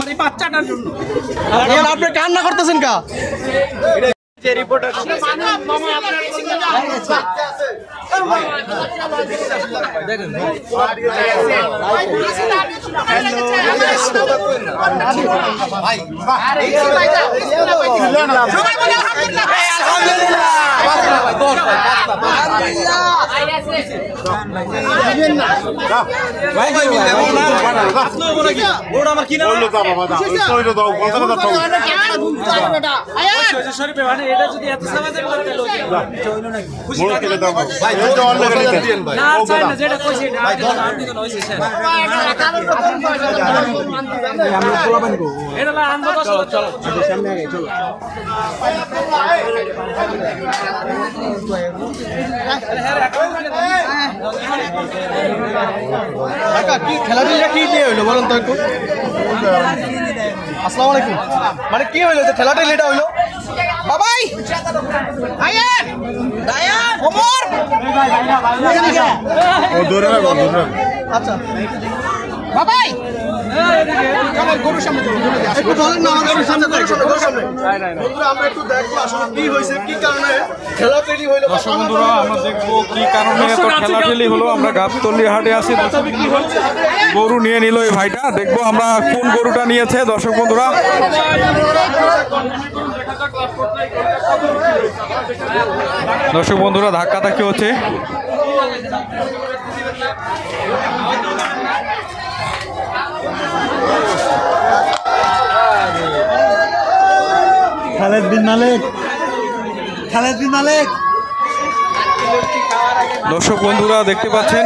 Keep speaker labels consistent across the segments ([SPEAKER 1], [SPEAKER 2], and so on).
[SPEAKER 1] আমার এই বাচ্চাটার জন্য।
[SPEAKER 2] আপনি কান্না করতেছেন কা?
[SPEAKER 1] রিপোর্টার দেখেন এটা যদি এত সমাজে করতে লোক খুশি করে দাও ভাই তো অলরেডি দেন ভাই না চাই না যেটা কইছি না আপনি তো নইছে স্যার আমরা পোলাবেন গো এটা না আনবো তো চলো সামনে আগে চলো
[SPEAKER 2] কাকা কি খেলাধুলা কি দিয়ে হইলো বলেন তো একটু। আসসালামু আলাইকুম। মানে কি হইলো যে খেলাটা লেটা হইলো?
[SPEAKER 1] বাবাই আয়ান দায়ান ওমর
[SPEAKER 3] ও দূরে রাখো
[SPEAKER 2] আচ্ছা
[SPEAKER 1] বাবাই আমার গরুর সামনে
[SPEAKER 2] একটু ধরেন না আমাদের সামনে গরুর সামনে বন্ধুরা আমরা একটু দেখবো আসলে কি হয়েছে কি কারণে খেলাটেলি হইলো।
[SPEAKER 3] দর্শক বন্ধুরা আমরা দেখবো কি কারণে এত খেলাটেলি হলো। আমরা গাবতলী হাটে আছি, গরু নিয়ে নিল এই ভাইটা, দেখবো আমরা কোন গরুটা নিয়েছে। দর্শক বন্ধুরা ধাক্কাধাক্কি হচ্ছে।
[SPEAKER 2] খালেদ বিন মালিক
[SPEAKER 3] দর্শক বন্ধুরা দেখতে পাচ্ছেন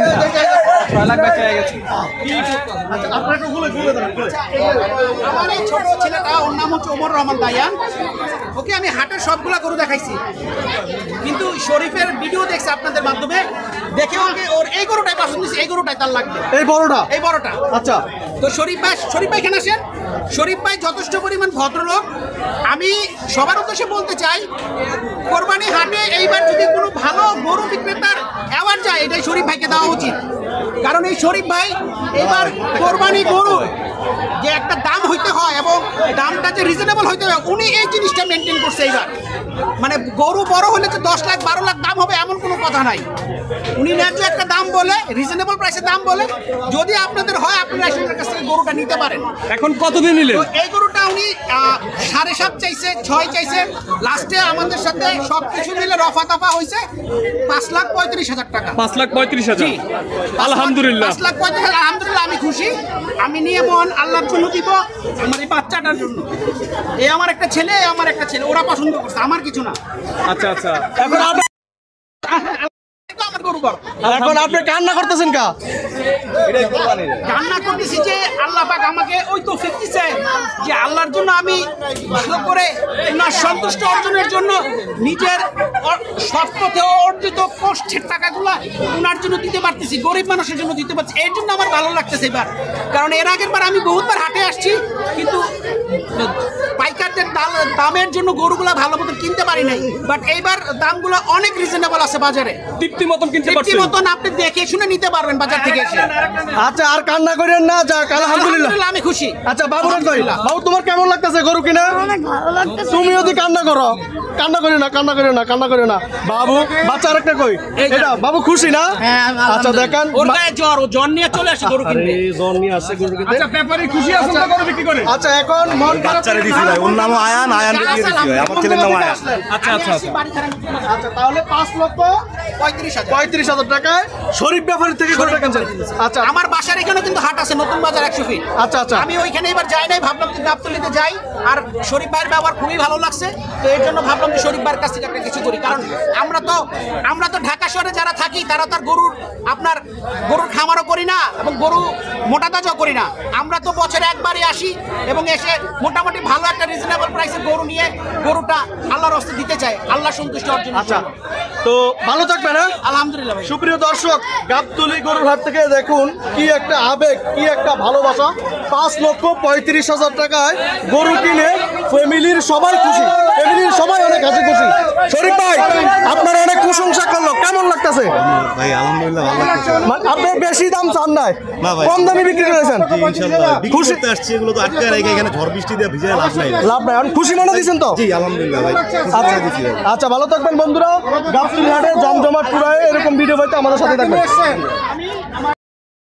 [SPEAKER 1] আমার এই ছোট ছেলেটা ওর নাম হচ্ছে ওমর রহমান দায়ান। ওকে আমি হাটের সবগুলা গরু দেখাইছি, কিন্তু শরীফের ভিডিও দেখছে আপনাদের মাধ্যমে, দেখে ওকে ওর এই গরুটাই পছন্দ হয়েছে, এই গরুটাই তার লাগবে, এই বড়টা। আচ্ছা তো শরীফ ভাই এখানে আসেন। শরীফ ভাই যথেষ্ট পরিমাণ ভদ্রলোক। আমি সবার উদ্দেশ্যে বলতে চাই, কোরবানি হাটে এইবার যদি কোনো ভালো গরু বিক্রেতার অ্যাওয়ার্ড যায়, এটাই শরীফ ভাইকে দেওয়া উচিত। কারণ এই শরীফ ভাই এবার কোরবানি গরু যে একটা দাম হইতে হয় এবং দামটা যে রিজনেবল হইতে হয়, উনি এই জিনিসটা মেনটেন করছে এইবার। মানে গরু বড় হলে যে 10 লাখ 12 লাখ দাম হবে এমন কোনো কথা নাই। উনি ন্যায্য একটা দাম বলে, রিজনেবল প্রাইসে দাম বলে, যদি আপনাদের হয় আপনারা এসে কাছ থেকে গরুটা নিতে পারেন।
[SPEAKER 3] এখন কতদিন নিলেন?
[SPEAKER 1] এই গরুটা উনি 7.5 চাইছে, 6 চাইছে, লাস্টে আমাদের সাথে সবকিছু মিলে রফা দফা হয়েছে 5,35,000 টাকা।
[SPEAKER 3] 5,35,000 আলহামদুলিল্লাহ।
[SPEAKER 1] 5,35,000 আলহামদুলিল্লাহ, আমি খুশি। আমি নিয়ে মন আল্লাহর জন্য দিব, আমার এই বাচ্চাটার জন্য। আমার একটা ছেলে, ওরা পছন্দ করছে, আমার কিছু না।
[SPEAKER 3] আচ্ছা
[SPEAKER 2] এখন আপনি কান্না করতেছেন কা?
[SPEAKER 1] কান্না করতেছি যে আল্লাহ পাক আমাকে ওই তৌফিক দিয়েছে যে আল্লাহর জন্য আমি ভালো করে ওনার সন্তুষ্ট অর্জনের জন্য নিজের সৎ পথে অর্জিত কষ্টের টাকাগুলা ওনার জন্য দিতে পারতেছি, গরিব মানুষের জন্য দিতে পারছি। এর জন্য আমার ভালো লাগতেছে এবার। কারণ এর আগের বার আমি বহুতবার হাটে আসছি, কিন্তু পাইকারদের দামের জন্য গরুগুলা ভালো মতো কিনতে পারি নাই। বাট এইবার দামগুলো অনেক রিজনেবল আছে বাজারে, তৃপ্তি মতন আপনি দেখে শুনে নিতে পারবেন বাজার থেকে এসে।
[SPEAKER 2] আচ্ছা আর কান্না করেন না, যাক আলহামদুলিল্লাহ আমি
[SPEAKER 1] খুশি।
[SPEAKER 2] আচ্ছা বাবু তোমার কেমন লাগতেছে গরু কিনা? তুমি যদি কান্না করো না বাবু, বাচ্চা আরেকটা কই এটা বাবু খুশি না? আচ্ছা দেখেন
[SPEAKER 1] ওর গায়ে জ্বর নিয়ে চলে আসে গরু কিনতে।
[SPEAKER 2] জ্বর নিয়ে আসে গরু কিনতে।
[SPEAKER 1] আচ্ছা ব্যাপারে খুশি আছেন না গরু বিক্রি করে?
[SPEAKER 2] আচ্ছা এখন মন বাচ্চারে দিছি ভাই, ওর নাম আয়ান রে দিয়ে দিছি ভাই, আমার ছেলের নাম আয়ান। আচ্ছা তাহলে 5,35,000 টাকায় শরীফ ব্যাপারী থেকে গরুটা কিনছেন। আচ্ছা
[SPEAKER 1] আমার বাসার এখানে কিন্তু হাট আছে, নতুন বাজার 100 ফিট।
[SPEAKER 2] আচ্ছা
[SPEAKER 1] আমি ওইখানে এবার যাই নাই, ভাবলাম যে গাবতলীতে যাই। আর শরীফ ভাইয়ের ব্যবহার খুবই ভালো লাগছে, তো এর জন্য ভাবলাম যে শরীফ ভাইয়ের কাছ থেকে একটা কিছু করি। কারণ আমরা তো ঢাকা শহরে যারা থাকি তারা তার গরুর খামারও করি না এবং গরু মোটা তাজাও করি না। আমরা তো বছরে একবারই আসি এবং এসে মোটামুটি ভালো একটা রিজনেবল প্রাইসে গরু নিয়ে গরুটা আল্লাহর হস্তে দিতে চাই, আল্লাহ সন্তুষ্টি অর্জন।
[SPEAKER 2] আচ্ছা তো ভালো থাকবেন।
[SPEAKER 1] আলহামদুলিল্লাহ।
[SPEAKER 2] সুপ্রিয় দর্শক, গাবতলী গরুর হাট থেকে দেখুন কি একটা আবেগ, কি একটা ভালোবাসা। 5,35,000 টাকায় গরু কিনে ফ্যামিলির সবাই খুশি, ফ্যামিলির সবাই অনেক হাসি খুশি। শরীফ ভাই আপনার অনেক প্রশংসা করলো, কেমন লাগতেছে?
[SPEAKER 4] ভাই আলহামদুলিল্লাহ ভালো লাগতেছে।
[SPEAKER 2] আপনি বেশি দাম চান নাই,
[SPEAKER 4] না ভাই।
[SPEAKER 2] কম দামে বিক্রি করেছেন।
[SPEAKER 4] ইনশাআল্লাহ বিক্রি
[SPEAKER 2] খুশি?
[SPEAKER 4] করতে আসছি, এগুলো তো আটকে রেখে এখানে ঝড় বৃষ্টি দিয়ে ভিজে লাভ নাই ভাই।
[SPEAKER 2] লাভ নাই, এখন খুশি মনে দিয়েছেন তো?
[SPEAKER 4] জি আলহামদুলিল্লাহ ভাই।
[SPEAKER 2] আচ্ছা
[SPEAKER 4] দিচ্ছি ভাই।
[SPEAKER 2] আচ্ছা, ভালো থাকবেন বন্ধুরা। গাবতলী হাটে জমজমাট পুরায় এরকম ভিডিও পাইতে আমাদের সাথে থাকবেন।